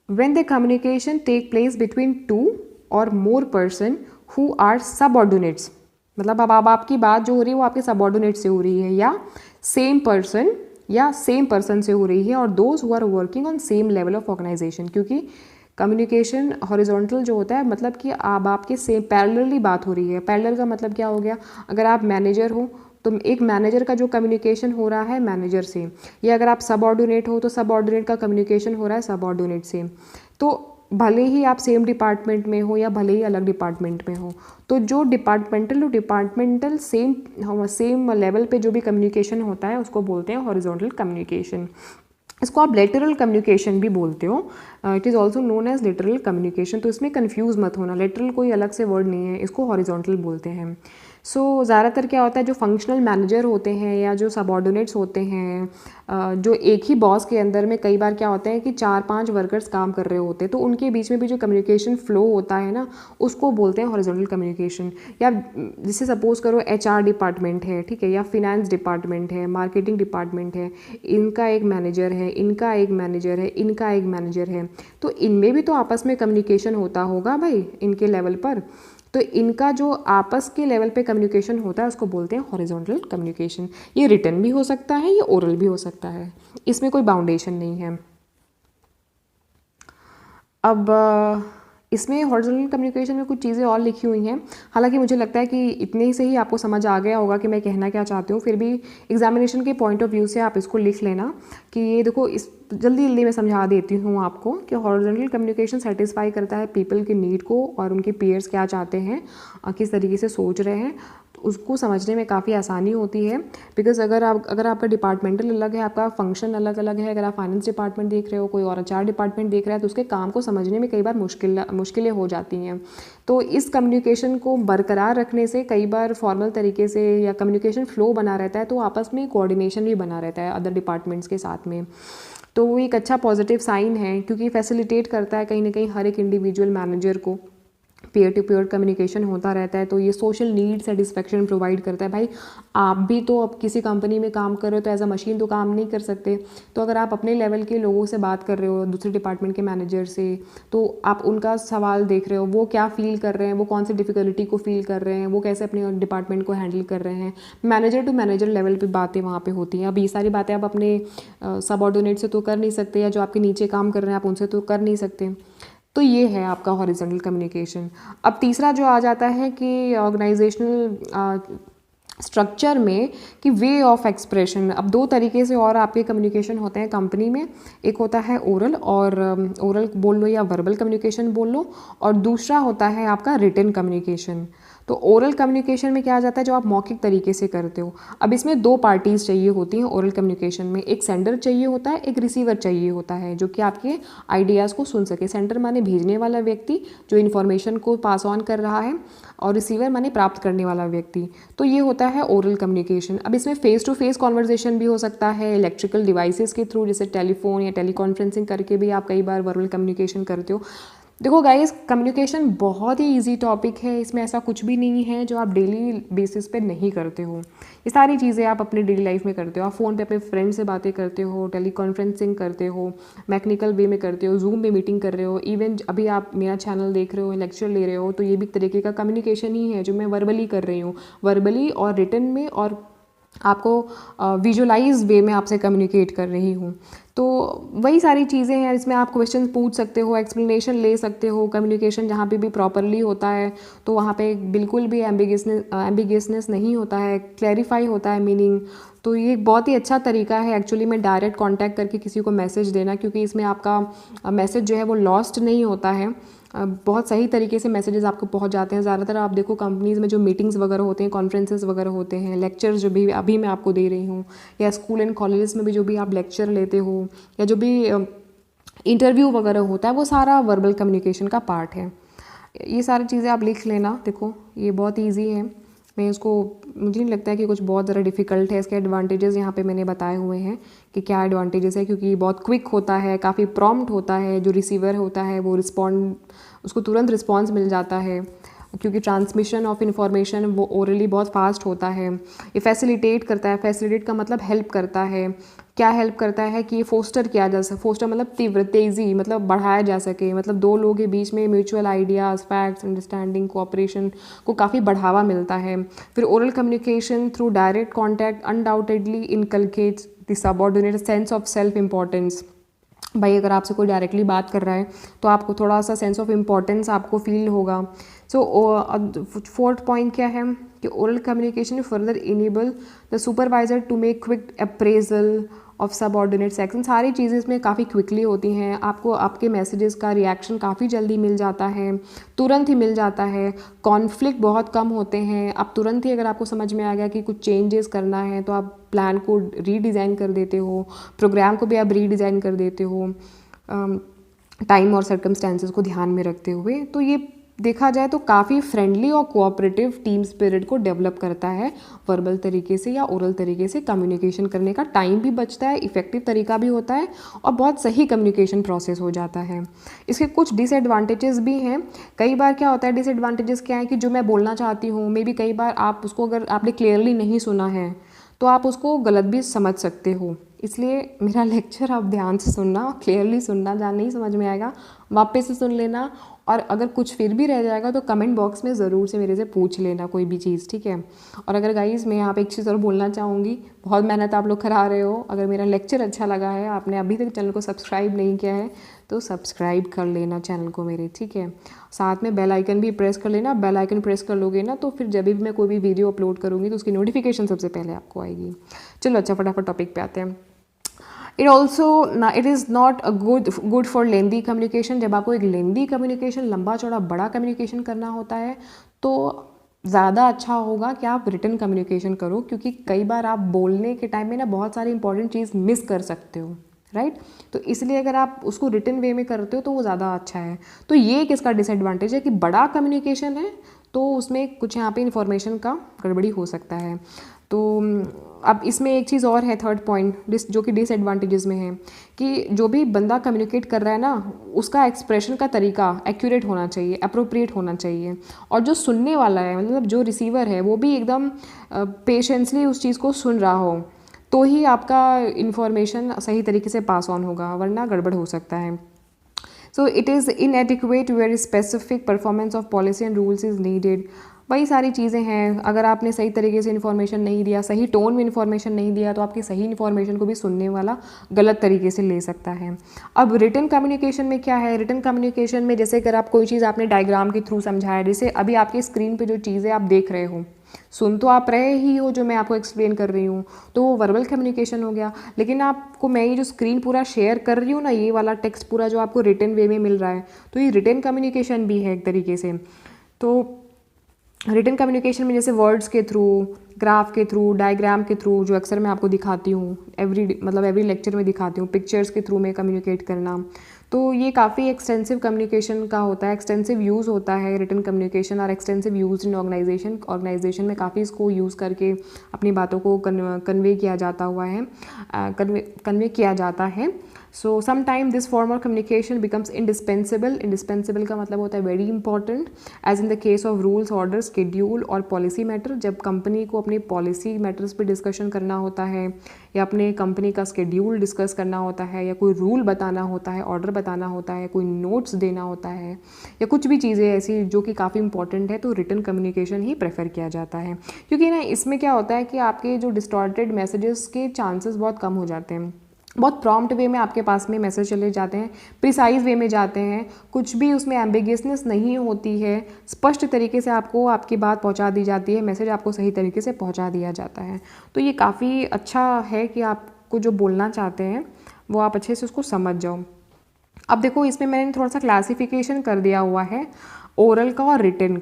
when the communication take place between two or more person who are subordinates, मतलब अब आपकी बात जो हो रही है वो आपके सबऑर्डिनेट से हो रही है, या सेम पर्सन से हो रही है, और those who are working on same level of organisation. क्योंकि कम्युनिकेशन हॉरिजॉन्टल जो होता है, मतलब कि अब आपके सेम पैरेलली बात हो रही है। पैरेलल का मतलब क्या हो गया, अगर आप मैनेजर हो तो एक मैनेजर का जो कम्युनिकेशन हो रहा है मैनेजर से, या अगर आप सबऑर्डिनेट हो तो सबऑर्डिनेट का कम्युनिकेशन हो रहा है सबऑर्डिनेट से। तो भले ही आप सेम डिपार्टमेंट में हो या भले ही अलग डिपार्टमेंट में हो, तो जो डिपार्टमेंटल सेम लेवल पे जो भी कम्युनिकेशन होता है उसको बोलते हैं हॉरिजॉन्टल कम्युनिकेशन। इसको आप लेटरल कम्युनिकेशन भी बोलते हो, it is also known as lateral communication. तो इसमें कंफ्यूज मत होना, लेटरल कोई अलग से वर्ड नहीं है, इसको हॉरिजॉन्टल बोलते हैं। सो ज़्यादातर क्या होता है, जो फंक्शनल मैनेजर होते हैं या जो सबऑर्डिनेट्स होते हैं, जो एक ही बॉस के अंदर में कई बार क्या होता है कि 4-5 वर्कर्स काम कर रहे होते हैं, तो उनके बीच में भी जो कम्युनिकेशन फ्लो होता है ना, उसको बोलते हैं हॉरिजॉन्टल कम्युनिकेशन। या जैसे सपोज करो HR डिपार्टमेंट है, ठीक है, या फिनेंस डिपार्टमेंट है, मार्केटिंग डिपार्टमेंट है, इनका एक मैनेजर है, इनका एक मैनेजर है, इनका एक मैनेजर है, तो इनमें भी तो आपस में कम्युनिकेशन होता होगा भाई इनके लेवल पर। तो इनका जो आपस के लेवल पे कम्युनिकेशन होता है उसको बोलते हैं हॉरिजॉन्टल कम्युनिकेशन। ये रिटन भी हो सकता है, ये ओरल भी हो सकता है, इसमें कोई बाउंडेशन नहीं है। अब इसमें हॉरिजॉन्टल कम्युनिकेशन में कुछ चीज़ें और लिखी हुई हैं, हालांकि मुझे लगता है कि इतने से ही आपको समझ आ गया होगा कि मैं कहना क्या चाहती हूँ। फिर भी एग्जामिनेशन के पॉइंट ऑफ व्यू से आप इसको लिख लेना कि ये देखो, इस जल्दी जल्दी मैं समझा देती हूँ आपको कि हॉरिजॉन्टल कम्युनिकेशन सेटिस्फाई करता है पीपल की नीड को और उनके पीयर्स क्या चाहते हैं, किस तरीके से सोच रहे हैं, तो उसको समझने में काफ़ी आसानी होती है। बिकॉज अगर आपका डिपार्टमेंटल अलग है, आपका फंक्शन अलग अलग है, अगर आप फाइनेंस डिपार्टमेंट देख रहे हो, कोई और HR डिपार्टमेंट देख रहा है, तो उसके काम को समझने में कई बार मुश्किलें हो जाती हैं। तो इस कम्युनिकेशन को बरकरार रखने से कई बार फॉर्मल तरीके से या कम्युनिकेशन फ्लो बना रहता है, तो आपस में कोऑर्डिनेशन भी बना रहता है अदर डिपार्टमेंट्स के साथ में। तो वो एक अच्छा पॉजिटिव साइन है, क्योंकि फैसिलिटेट करता है कहीं ना कहीं हर एक इंडिविजुअल मैनेजर को, पीयर टू पीयर कम्युनिकेशन होता रहता है। तो ये सोशल नीड सेटिस्फेक्शन प्रोवाइड करता है। भाई आप भी तो अब किसी कंपनी में काम कर रहे हो, तो एज अ मशीन तो काम नहीं कर सकते। तो अगर आप अपने लेवल के लोगों से बात कर रहे हो, दूसरे डिपार्टमेंट के मैनेजर से, तो आप उनका सवाल देख रहे हो, वो क्या फील कर रहे हैं, वो कौन सी डिफ़िकल्टी को फील कर रहे हैं, वो कैसे अपने डिपार्टमेंट को हैंडल कर रहे हैं। मैनेजर टू मैनेजर लेवल पर बातें वहाँ पर होती हैं। अब ये सारी बातें आप अपने सबऑर्डिनेट से तो कर नहीं सकते, या जो आपके नीचे काम कर रहे हैं आप उनसे तो कर नहीं सकते। तो ये है आपका हॉरिजॉन्टल कम्युनिकेशन। अब तीसरा जो आ जाता है कि ऑर्गेनाइजेशनल स्ट्रक्चर में कि वे ऑफ एक्सप्रेशन। अब दो तरीके से और आपके कम्युनिकेशन होते हैं कंपनी में। एक होता है ओरल, और ओरल बोल लो या वर्बल कम्युनिकेशन बोल लो, और दूसरा होता है आपका रिटन कम्युनिकेशन। तो ओरल कम्युनिकेशन में क्या आ जाता है, जो आप मौखिक तरीके से करते हो। अब इसमें दो पार्टीज़ चाहिए होती हैं ओरल कम्युनिकेशन में, एक सेंडर चाहिए होता है, एक रिसीवर चाहिए होता है, जो कि आपके आइडियाज़ को सुन सके। सेंडर माने भेजने वाला व्यक्ति जो इन्फॉर्मेशन को पास ऑन कर रहा है, और रिसीवर माने प्राप्त करने वाला व्यक्ति। तो ये होता है ओरल कम्युनिकेशन। अब इसमें फेस टू फेस कॉन्वर्जेशन भी हो सकता है, इलेक्ट्रिकल डिवाइसेस के थ्रू, जैसे टेलीफोन या टेलीकॉन्फ्रेंसिंग करके भी आप कई बार वर्बल कम्युनिकेशन करते हो। देखो गाइस, कम्युनिकेशन बहुत ही इजी टॉपिक है, इसमें ऐसा कुछ भी नहीं है जो आप डेली बेसिस पे नहीं करते हो। ये सारी चीज़ें आप अपने डेली लाइफ में करते हो। आप फ़ोन पे अपने फ्रेंड से बातें करते हो, टेली कॉन्फ्रेंसिंग करते हो, मैकेनिकल वे में करते हो, जूम पे मीटिंग कर रहे हो, इवन अभी आप मेरा चैनल देख रहे हो, लेक्चर ले रहे हो, तो ये भी एक तरीके का कम्युनिकेशन ही है जो मैं वर्बली कर रही हूँ। वर्बली और रिटन में, और आपको विजुअलाइज वे में आपसे कम्युनिकेट कर रही हूँ। तो वही सारी चीज़ें हैं। इसमें आप क्वेश्चन पूछ सकते हो, एक्सप्लेनेशन ले सकते हो। कम्युनिकेशन जहाँ पे भी प्रॉपरली होता है तो वहाँ पे बिल्कुल भी एम्बिगियसनेस नहीं होता है, क्लैरिफाई होता है मीनिंग। तो ये एक बहुत ही अच्छा तरीका है एक्चुअली में डायरेक्ट कांटेक्ट करके किसी को मैसेज देना, क्योंकि इसमें आपका मैसेज जो है वो लॉस्ट नहीं होता है। बहुत सही तरीके से मैसेजेस आपको पहुंच जाते हैं। ज़्यादातर आप देखो कंपनीज़ में जो मीटिंग्स वगैरह होते हैं, कॉन्फ्रेंसेस वगैरह होते हैं, लेक्चर्स जो भी अभी मैं आपको दे रही हूँ, या स्कूल एंड कॉलेजेस में भी जो भी आप लेक्चर लेते हो, या जो भी इंटरव्यू वगैरह होता है, वो सारा वर्बल कम्युनिकेशन का पार्ट है। ये सारी चीज़ें आप लिख लेना। देखो ये बहुत ईजी है, मैं इसको, मुझे नहीं लगता है कि कुछ बहुत ज़्यादा डिफ़िकल्ट है। इसके एडवांटेजेस यहाँ पे मैंने बताए हुए हैं कि क्या एडवांटेजेस है, क्योंकि बहुत क्विक होता है, काफ़ी प्रॉम्प्ट होता है। जो रिसीवर होता है वो उसको तुरंत रिस्पॉन्स मिल जाता है, क्योंकि ट्रांसमिशन ऑफ इन्फॉर्मेशन वो ओरली बहुत फास्ट होता है। ये फैसिलिटेट करता है, फैसिलिटेट का मतलब हेल्प करता है। क्या हेल्प करता है कि ये फोस्टर किया जा सके, फोस्टर मतलब तीव्र, तेज़ी, मतलब बढ़ाया जा सके, मतलब दो लोगों के बीच में mutual ideas, facts, understanding, cooperation को काफ़ी बढ़ावा मिलता है। फिर oral communication through direct contact undoubtedly inculcates the subordinate sense of self importance. भाई अगर आपसे कोई डायरेक्टली बात कर रहा है तो आपको थोड़ा सा सेंस ऑफ इम्पॉर्टेंस आपको फील होगा। सो फोर्थ पॉइंट क्या है कि oral communication further enable the supervisor to make quick appraisal of subordinate section. सारी चीज़ें इसमें काफ़ी क्विकली होती हैं। आपको आपके मैसेजेस का रिएक्शन काफ़ी जल्दी मिल जाता है, तुरंत ही मिल जाता है। कॉन्फ्लिक्ट बहुत कम होते हैं। आप तुरंत ही, अगर आपको समझ में आ गया कि कुछ चेंजेस करना है, तो आप प्लान को रीडिज़ाइन कर देते हो, प्रोग्राम को भी आप रीडिज़ाइन कर देते हो, टाइम और सर्कमस्टेंसेस को ध्यान में रखते हुए। तो ये देखा जाए तो काफ़ी फ्रेंडली और कोऑपरेटिव टीम स्पिरिट को डेवलप करता है वर्बल तरीके से या ओरल तरीके से कम्युनिकेशन करने का। टाइम भी बचता है, इफ़ेक्टिव तरीका भी होता है, और बहुत सही कम्युनिकेशन प्रोसेस हो जाता है। इसके कुछ डिसएडवांटेजेस भी हैं। कई बार क्या होता है, डिसएडवांटेजेस क्या है कि जो मैं बोलना चाहती हूँ, मे बी कई बार आप उसको, अगर आपने क्लियरली नहीं सुना है तो आप उसको गलत भी समझ सकते हो। इसलिए मेरा लेक्चर आप ध्यान से सुनना, क्लियरली सुनना। जहाँ नहीं समझ में आएगा वापस से सुन लेना, और अगर कुछ फिर भी रह जाएगा तो कमेंट बॉक्स में ज़रूर से मेरे से पूछ लेना कोई भी चीज़, ठीक है। और अगर गाइज़ मैं यहाँ पे एक चीज़ और बोलना चाहूँगी, बहुत मेहनत आप लोग करा रहे हो, अगर मेरा लेक्चर अच्छा लगा है, आपने अभी तक चैनल को सब्सक्राइब नहीं किया है तो सब्सक्राइब कर लेना चैनल को मेरे, ठीक है। साथ में बेल आइकन भी प्रेस कर लेना, बेल आइकन प्रेस कर लोगे ना तो फिर जब भी मैं कोई भी वीडियो अपलोड करूँगी तो उसकी नोटिफिकेशन सबसे पहले आपको आएगी। चलो अच्छा फटाफट टॉपिक पे आते हैं। It is not a good for lengthy communication. जब आपको एक लेंदी कम्युनिकेशन, लंबा चौड़ा बड़ा कम्युनिकेशन करना होता है तो ज़्यादा अच्छा होगा कि आप रिटन कम्युनिकेशन करो, क्योंकि कई बार आप बोलने के टाइम में ना बहुत सारी इंपॉर्टेंट चीज़ मिस कर सकते हो, राइट। तो इसलिए अगर आप उसको रिटन वे में करते हो तो वो ज़्यादा अच्छा है। तो ये एक इसका डिसएडवांटेज है कि बड़ा कम्युनिकेशन है तो उसमें कुछ यहाँ पे इन्फॉर्मेशन का गड़बड़ी हो सकता है। तो अब इसमें एक चीज़ और है, थर्ड पॉइंट जो कि डिसएडवांटेजेस में है, कि जो भी बंदा कम्युनिकेट कर रहा है ना उसका एक्सप्रेशन का तरीका एक्यूरेट होना चाहिए, अप्रोप्रिएट होना चाहिए, और जो सुनने वाला है मतलब जो रिसीवर है वो भी एकदम पेशेंसली उस चीज़ को सुन रहा हो, तो ही आपका इन्फॉर्मेशन सही तरीके से पास ऑन होगा, वरना गड़बड़ हो सकता है। So it is inadequate where specific performance of policy and rules is needed। वही सारी चीज़ें हैं, अगर आपने सही तरीके से इन्फॉर्मेशन नहीं दिया, सही टोन में इन्फॉर्मेशन नहीं दिया तो आपकी सही इन्फॉर्मेशन को भी सुनने वाला गलत तरीके से ले सकता है। अब रिटन कम्युनिकेशन में क्या है, रिटन कम्युनिकेशन में जैसे अगर आप कोई चीज़ आपने डायग्राम के थ्रू समझाया, जैसे अभी आपकी स्क्रीन पे जो चीज़ें आप देख रहे हो, सुन तो आप रहे ही हो जो मैं आपको एक्सप्लेन कर रही हूँ, तो वो वर्बल कम्युनिकेशन हो गया। लेकिन आपको मैं ये जो स्क्रीन पूरा शेयर कर रही हूँ ना, ये वाला टेक्स्ट पूरा जो आपको रिटन वे में मिल रहा है, तो ये रिटन कम्युनिकेशन भी है एक तरीके से। तो रिटन कम्युनिकेशन में जैसे वर्ड्स के थ्रू, ग्राफ के थ्रू, डायग्राम के थ्रू, जो अक्सर मैं आपको दिखाती हूँ एवरी लेक्चर में दिखाती हूँ, पिक्चर्स के थ्रू में कम्युनिकेट करना, तो ये काफ़ी एक्सटेंसिव कम्युनिकेशन का होता है, एक्सटेंसिव यूज़ होता है रिटन कम्युनिकेशन, और एक्सटेंसिव यूज़ इन ऑर्गेनाइजेशन में काफ़ी इसको यूज़ करके अपनी बातों को कन्वे किया जाता हुआ है, कन्वे किया जाता है। So sometime this form of communication becomes indispensable का मतलब होता है very important, as in the case of rules, order, schedule और पॉलिसी मैटर। जब कंपनी को अपने पॉलिसी मैटर्स पे डिस्कशन करना होता है, या अपने कंपनी का शेड्यूल डिस्कस करना होता है, या कोई रूल बताना होता है, ऑर्डर बताना होता है, कोई नोट्स देना होता है, या कुछ भी चीज़ें ऐसी जो कि काफ़ी इंपॉर्टेंट है, तो रिटन कम्युनिकेशन ही प्रेफर किया जाता है। क्योंकि ना इसमें क्या होता है कि आपके जो डिस्टॉर्टेड मैसेजेस के चांसेस बहुत कम हो जाते हैं, बहुत प्रॉम्प्ट वे में आपके पास में मैसेज चले जाते हैं, प्रिसाइज वे में जाते हैं, कुछ भी उसमें एम्बिगियसनेस नहीं होती है, स्पष्ट तरीके से आपको आपकी बात पहुंचा दी जाती है, मैसेज आपको सही तरीके से पहुंचा दिया जाता है। तो ये काफ़ी अच्छा है कि आपको जो बोलना चाहते हैं वो आप अच्छे से उसको समझ जाओ। अब देखो इसमें मैंने थोड़ा सा क्लासिफिकेशन कर दिया हुआ है ओरल का और रिटन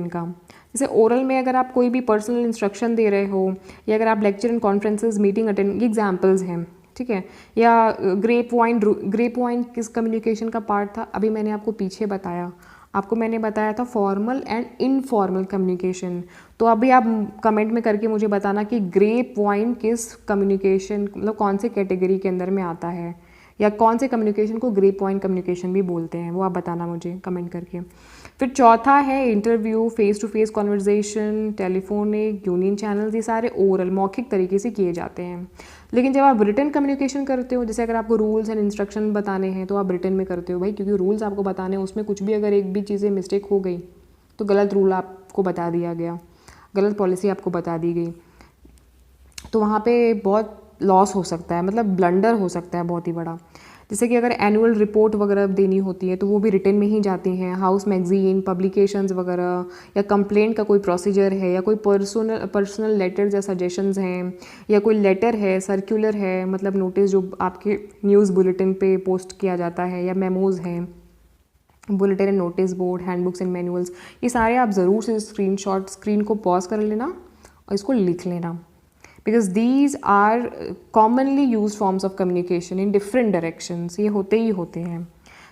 का। जैसे ओरल में अगर आप कोई भी पर्सनल इंस्ट्रक्शन दे रहे हो, या अगर आप lecture and conferences meeting attend, ये एग्जाम्पल्स हैं, ठीक है। या ग्रेप वाइन किस कम्युनिकेशन का पार्ट था, अभी मैंने आपको पीछे बताया, आपको मैंने बताया था फॉर्मल एंड इनफॉर्मल कम्युनिकेशन। तो अभी आप कमेंट में करके मुझे बताना कि ग्रेप वाइन किस कम्युनिकेशन, मतलब कौन से कैटेगरी के अंदर में आता है, या कौन से कम्युनिकेशन को ग्रेप वाइन कम्युनिकेशन भी बोलते हैं, वो आप बताना मुझे कमेंट करके। फिर चौथा है interview, face to face conversation, telephonic, union channels, ये सारे ओरल मौखिक तरीके से किए जाते हैं। लेकिन जब आप रिटन कम्युनिकेशन करते हो, जैसे अगर आपको रूल्स एंड इंस्ट्रक्शन बताने हैं तो आप रिटन में करते हो भाई, क्योंकि रूल्स आपको बताने हैं, उसमें कुछ भी अगर एक भी चीज़ें मिस्टेक हो गई तो गलत रूल आपको बता दिया गया, गलत पॉलिसी आपको बता दी गई, तो वहाँ पे बहुत लॉस हो सकता है, मतलब ब्लंडर हो सकता है बहुत ही बड़ा। जैसे कि अगर एनुअल रिपोर्ट वगैरह देनी होती है तो वो भी रिटन में ही जाती हैं, हाउस मैगजीन, पब्लिकेशंस वगैरह, या कंप्लेंट का कोई प्रोसीजर है, या कोई पर्सनल लेटर्स या सजेशंस हैं, या कोई लेटर है, सर्कुलर है, मतलब नोटिस जो आपके न्यूज़ बुलेटिन पे पोस्ट किया जाता है, या मेमोज़ हैं, bulletin and notice board, handbooks and manuals, ये सारे आप ज़रूर से स्क्रीन को पॉज कर लेना और इसको लिख लेना, because these are commonly used forms of communication in different directions, ये होते ही होते हैं।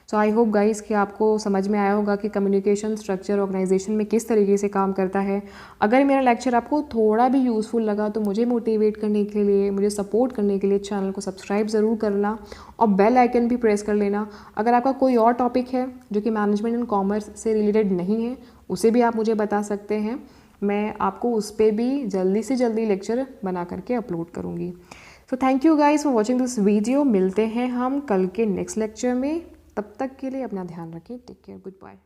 सो आई होप गाइस कि आपको समझ में आया होगा कि कम्युनिकेशन स्ट्रक्चर ऑर्गेनाइजेशन में किस तरीके से काम करता है। अगर मेरा लेक्चर आपको थोड़ा भी यूज़फुल लगा तो मुझे मोटिवेट करने के लिए, मुझे सपोर्ट करने के लिए चैनल को सब्सक्राइब ज़रूर करना और बेल आइकन भी प्रेस कर लेना। अगर आपका कोई और टॉपिक है जो कि मैनेजमेंट एंड कॉमर्स से रिलेटेड नहीं है, उसे भी आप मुझे बता सकते हैं, मैं आपको उस पर भी जल्दी से जल्दी लेक्चर बना करके अपलोड करूँगी। So thank you guys for watching this video. मिलते हैं हम कल के नेक्स्ट लेक्चर में। तब तब तक के लिए अपना ध्यान रखें। Take care, good bye.